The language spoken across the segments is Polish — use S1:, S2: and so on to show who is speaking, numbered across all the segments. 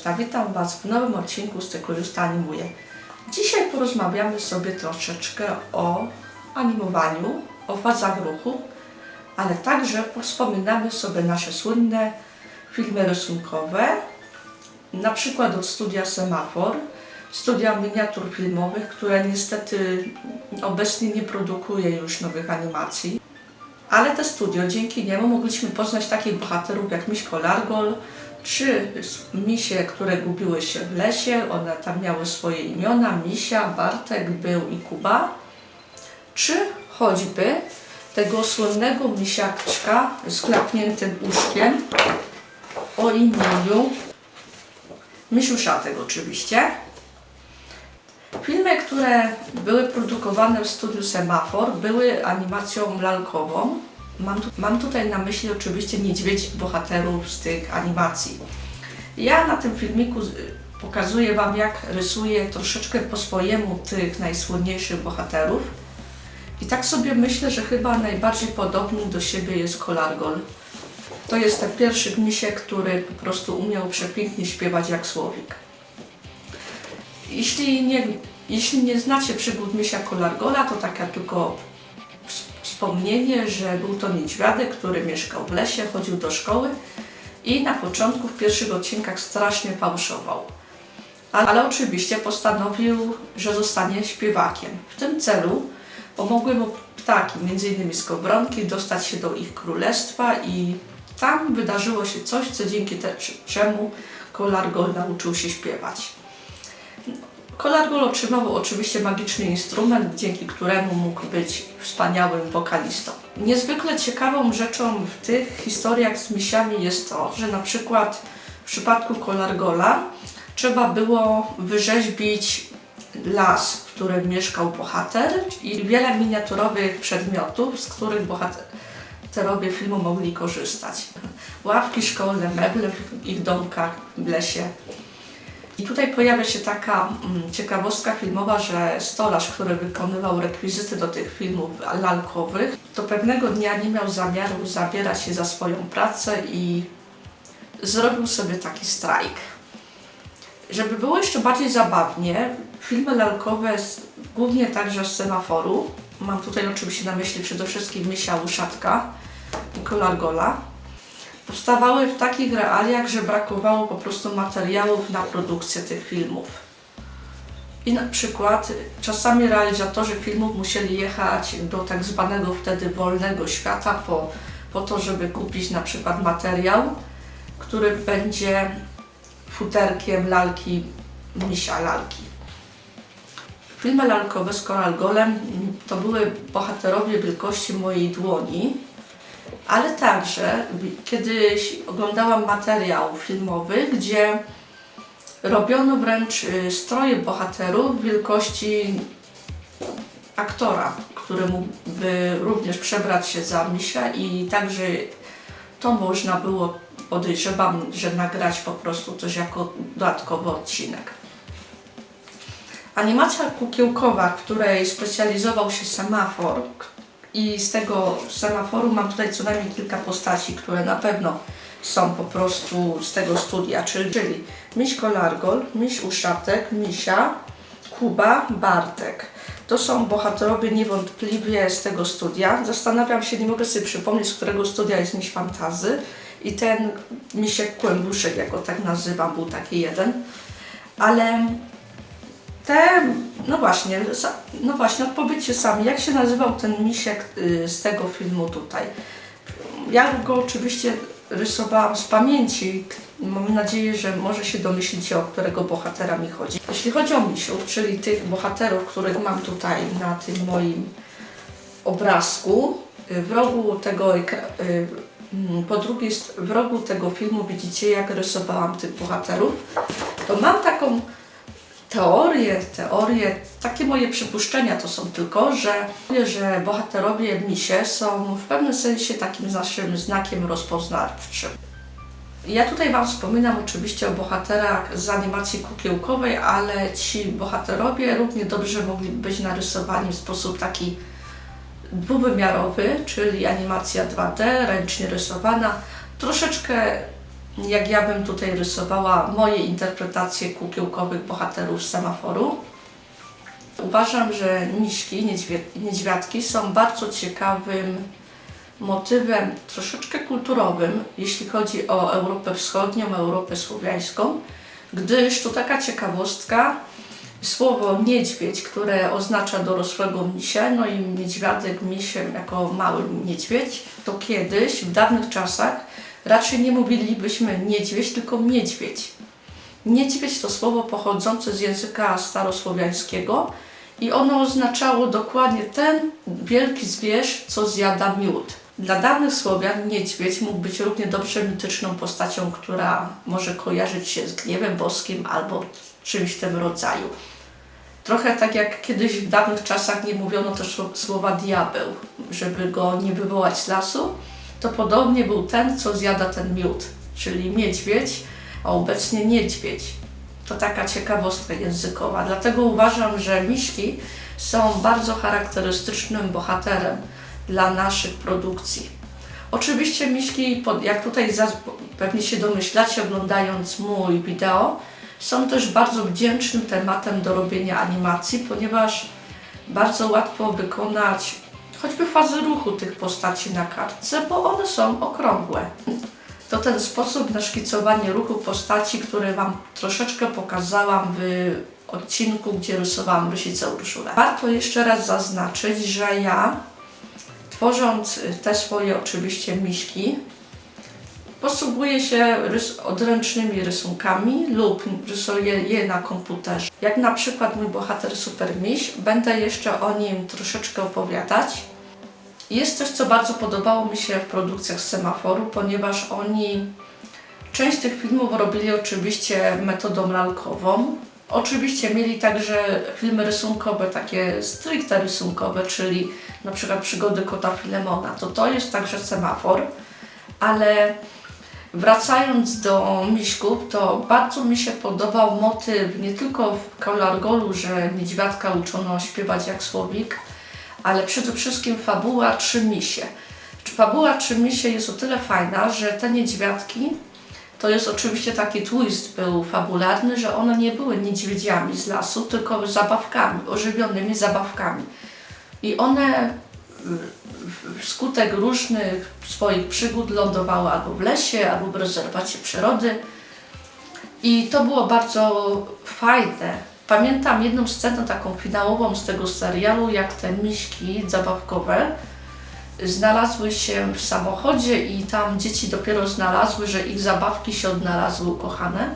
S1: Justa. Witam Was w nowym odcinku z cyklu Justa animuje. Dzisiaj porozmawiamy sobie troszeczkę o animowaniu, o fazach ruchu, ale także wspominamy sobie nasze słynne filmy rysunkowe, na przykład od studia Semafor, studia miniatur filmowych, które niestety obecnie nie produkuje już nowych animacji. Ale te studio, dzięki niemu mogliśmy poznać takich bohaterów jak Miśko Largol, czy misie, które gubiły się w lesie, one tam miały swoje imiona, Misia, Bartek, Był i Kuba, czy choćby tego słynnego misiaczka z klapniętym uszkiem o imieniu Misiuszatek oczywiście. Filmy, które były produkowane w studiu Semafor, były animacją lalkową. Mam tutaj na myśli oczywiście niedźwiedzi bohaterów z tych animacji. Ja na tym filmiku pokazuję Wam, jak rysuję troszeczkę po swojemu tych najsłynniejszych bohaterów. I tak sobie myślę, że chyba najbardziej podobny do siebie jest Kolargol. To jest ten pierwszy misiek, który po prostu umiał przepięknie śpiewać jak słowik. Jeśli nie znacie przygód misia Kolargola, to taka tylko wspomnienie, że był to niedźwiadek, który mieszkał w lesie, chodził do szkoły i na początku w pierwszych odcinkach strasznie fałszował. Ale oczywiście postanowił, że zostanie śpiewakiem. W tym celu pomogły mu ptaki, m.in. skowronki, dostać się do ich królestwa i tam wydarzyło się coś, co dzięki czemu Kolargol nauczył się śpiewać. Kolargol otrzymał oczywiście magiczny instrument, dzięki któremu mógł być wspaniałym wokalistą. Niezwykle ciekawą rzeczą w tych historiach z misiami jest to, że na przykład w przypadku Kolargola trzeba było wyrzeźbić las, w którym mieszkał bohater i wiele miniaturowych przedmiotów, z których bohaterowie filmu mogli korzystać. Ławki szkolne, meble w ich domkach, w lesie. I tutaj pojawia się taka ciekawostka filmowa, że stolarz, który wykonywał rekwizyty do tych filmów lalkowych, to pewnego dnia nie miał zamiaru zabierać się za swoją pracę i zrobił sobie taki strajk. Żeby było jeszcze bardziej zabawnie, filmy lalkowe, głównie także z Semaforu, mam tutaj oczywiście na myśli przede wszystkim Misia Uszatka i Kolargola, powstawały w takich realiach, że brakowało po prostu materiałów na produkcję tych filmów. I na przykład czasami realizatorzy filmów musieli jechać do tak zwanego wtedy wolnego świata po to, żeby kupić na przykład materiał, który będzie futerkiem lalki, misia lalki. Filmy lalkowe z Kolargolem to były bohaterowie wielkości mojej dłoni, ale także kiedyś oglądałam materiał filmowy, gdzie robiono wręcz stroje bohaterów wielkości aktora, który mógłby również przebrać się za misia i także to można było, podejrzewam, że nagrać po prostu też jako dodatkowy odcinek. Animacja kukiełkowa, w której specjalizował się Semafor, i z tego Semaforu mam tutaj co najmniej kilka postaci, które na pewno są po prostu z tego studia, czyli Miśko Largol, Miś Uszatek, Misia, Kuba, Bartek. To są bohaterowie niewątpliwie z tego studia. Zastanawiam się, nie mogę sobie przypomnieć, z którego studia jest Miś Fantazy i ten Misiek Kłębuszek, jak go tak nazywam, był taki jeden. Ale no właśnie, odpowiedzcie sami, jak się nazywał ten misiek z tego filmu tutaj. Ja go oczywiście rysowałam z pamięci, mam nadzieję, że może się domyślicie, o którego bohatera mi chodzi. Jeśli chodzi o misiów, czyli tych bohaterów, których mam tutaj na tym moim obrazku, w rogu tego filmu widzicie, jak rysowałam tych bohaterów, to mam taką teorie, takie moje przypuszczenia to są tylko, że bohaterowie misie są w pewnym sensie takim naszym znakiem rozpoznawczym. Ja tutaj Wam wspominam oczywiście o bohaterach z animacji kukiełkowej, ale ci bohaterowie równie dobrze mogli być narysowani w sposób taki dwuwymiarowy, czyli animacja 2D, ręcznie rysowana, troszeczkę jak ja bym tutaj rysowała moje interpretacje kukiełkowych bohaterów semaforu. Uważam, że miśki, niedźwiadki są bardzo ciekawym motywem, troszeczkę kulturowym, jeśli chodzi o Europę Wschodnią, Europę Słowiańską, gdyż to taka ciekawostka, słowo niedźwiedź, które oznacza dorosłego misia, no i niedźwiadek misiem jako mały niedźwiedź, to kiedyś, w dawnych czasach, raczej nie mówilibyśmy niedźwiedź, tylko miedźwiedź. Niedźwiedź to słowo pochodzące z języka starosłowiańskiego i ono oznaczało dokładnie ten wielki zwierz, co zjada miód. Dla dawnych Słowian niedźwiedź mógł być równie dobrze mityczną postacią, która może kojarzyć się z gniewem boskim albo czymś w tym rodzaju. Trochę tak jak kiedyś w dawnych czasach nie mówiono też słowa diabeł, żeby go nie wywołać z lasu, to podobnie był ten, co zjada ten miód, czyli niedźwiedź, a obecnie niedźwiedź. To taka ciekawostka językowa. Dlatego uważam, że miśki są bardzo charakterystycznym bohaterem dla naszych produkcji. Oczywiście miśki, jak tutaj pewnie się domyślacie oglądając mój wideo, są też bardzo wdzięcznym tematem do robienia animacji, ponieważ bardzo łatwo wykonać choćby fazy ruchu tych postaci na kartce, bo one są okrągłe. To ten sposób na szkicowanie ruchu postaci, który Wam troszeczkę pokazałam w odcinku, gdzie rysowałam Rysicę Urszulę. Warto jeszcze raz zaznaczyć, że ja, tworząc te swoje oczywiście miśki, posługuję się odręcznymi rysunkami lub rysuję je na komputerze. Jak na przykład mój bohater Super Miś, będę jeszcze o nim troszeczkę opowiadać. Jest coś, co bardzo podobało mi się w produkcjach z Semaforu, ponieważ oni część tych filmów robili oczywiście metodą lalkową. Oczywiście mieli także filmy rysunkowe, takie stricte rysunkowe, czyli na przykład Przygody Kota Filemona. To jest także Semafor, ale wracając do miśków, to bardzo mi się podobał motyw nie tylko w Kolargolu, że niedźwiadka uczono śpiewać jak słowik, ale przede wszystkim fabuła Trzy misie. Fabuła Trzy misie jest o tyle fajna, że te niedźwiadki, to jest oczywiście taki twist był fabularny, że one nie były niedźwiedziami z lasu, tylko zabawkami, ożywionymi zabawkami. I one wskutek różnych swoich przygód lądowały albo w lesie, albo w rezerwacie przyrody. I to było bardzo fajne. Pamiętam jedną scenę taką finałową z tego serialu, jak te miśki zabawkowe znalazły się w samochodzie i tam dzieci dopiero znalazły, że ich zabawki się odnalazły ukochane.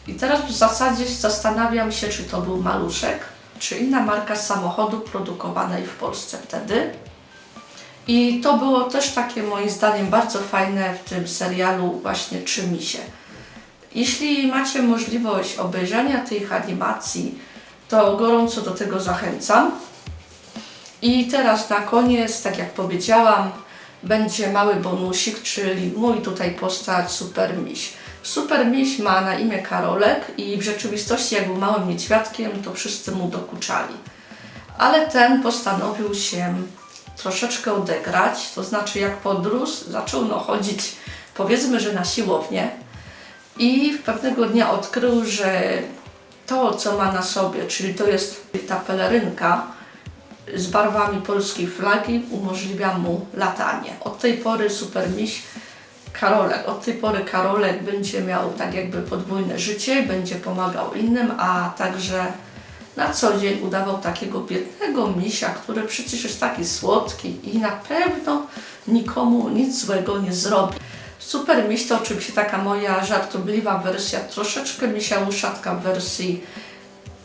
S1: I teraz w zasadzie zastanawiam się, czy to był Maluszek, czy inna marka samochodu produkowanej w Polsce wtedy. I to było też takie moim zdaniem bardzo fajne w tym serialu właśnie Trzy misie. Jeśli macie możliwość obejrzenia tych animacji, to gorąco do tego zachęcam. I teraz na koniec, tak jak powiedziałam, będzie mały bonusik, czyli mój tutaj postać Super Miś. Super Miś ma na imię Karolek i w rzeczywistości jak był małym niedźwiadkiem, to wszyscy mu dokuczali. Ale ten postanowił się troszeczkę odegrać, to znaczy jak podrósł, zaczął chodzić powiedzmy, że na siłownię i pewnego dnia odkrył, że to, co ma na sobie, czyli to jest ta pelerynka z barwami polskiej flagi, umożliwia mu latanie. Od tej pory Super Miś Karolek, od tej pory Karolek będzie miał tak jakby podwójne życie, będzie pomagał innym, a także na co dzień udawał takiego biednego misia, który przecież jest taki słodki i na pewno nikomu nic złego nie zrobi. Super Miś to oczywiście taka moja żartobliwa wersja, troszeczkę misia uszatka w wersji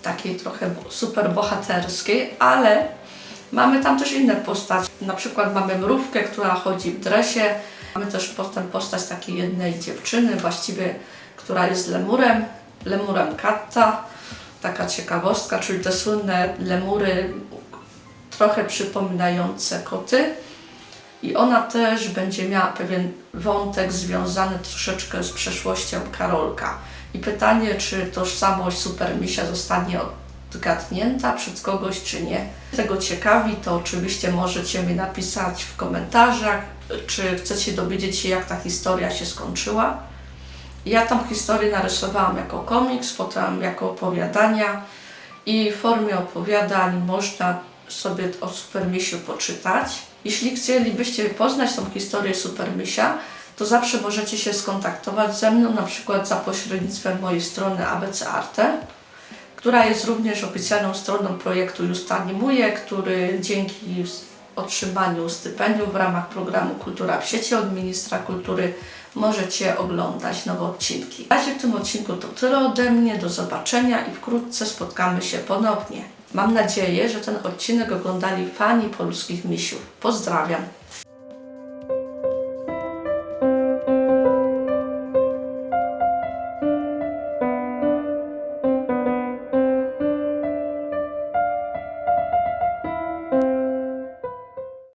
S1: takiej trochę super bohaterskiej, ale mamy tam też inne postacie. Na przykład mamy Mrówkę, która chodzi w dresie. Mamy też potem postać takiej jednej dziewczyny, właściwie, która jest lemurem Katta. Taka ciekawostka, czyli te słynne lemury, trochę przypominające koty. I ona też będzie miała pewien wątek związany troszeczkę z przeszłością Karolka. I pytanie, czy tożsamość Super Misia zostanie odgadnięta przez kogoś, czy nie. Tego ciekawi, to oczywiście możecie mi napisać w komentarzach, czy chcecie dowiedzieć się, jak ta historia się skończyła. Ja tam historię narysowałam jako komiks, potem jako opowiadania i w formie opowiadań można sobie o Supermisiu poczytać. Jeśli chcielibyście poznać tą historię Supermisia, to zawsze możecie się skontaktować ze mną, na przykład za pośrednictwem mojej strony ABC Arte, która jest również oficjalną stroną projektu Just Animuje, który dzięki otrzymaniu stypendium w ramach programu Kultura w sieci od Ministra Kultury możecie oglądać nowe odcinki. Na razie w tym odcinku to tyle ode mnie, do zobaczenia i wkrótce spotkamy się ponownie. Mam nadzieję, że ten odcinek oglądali fani polskich misiów. Pozdrawiam!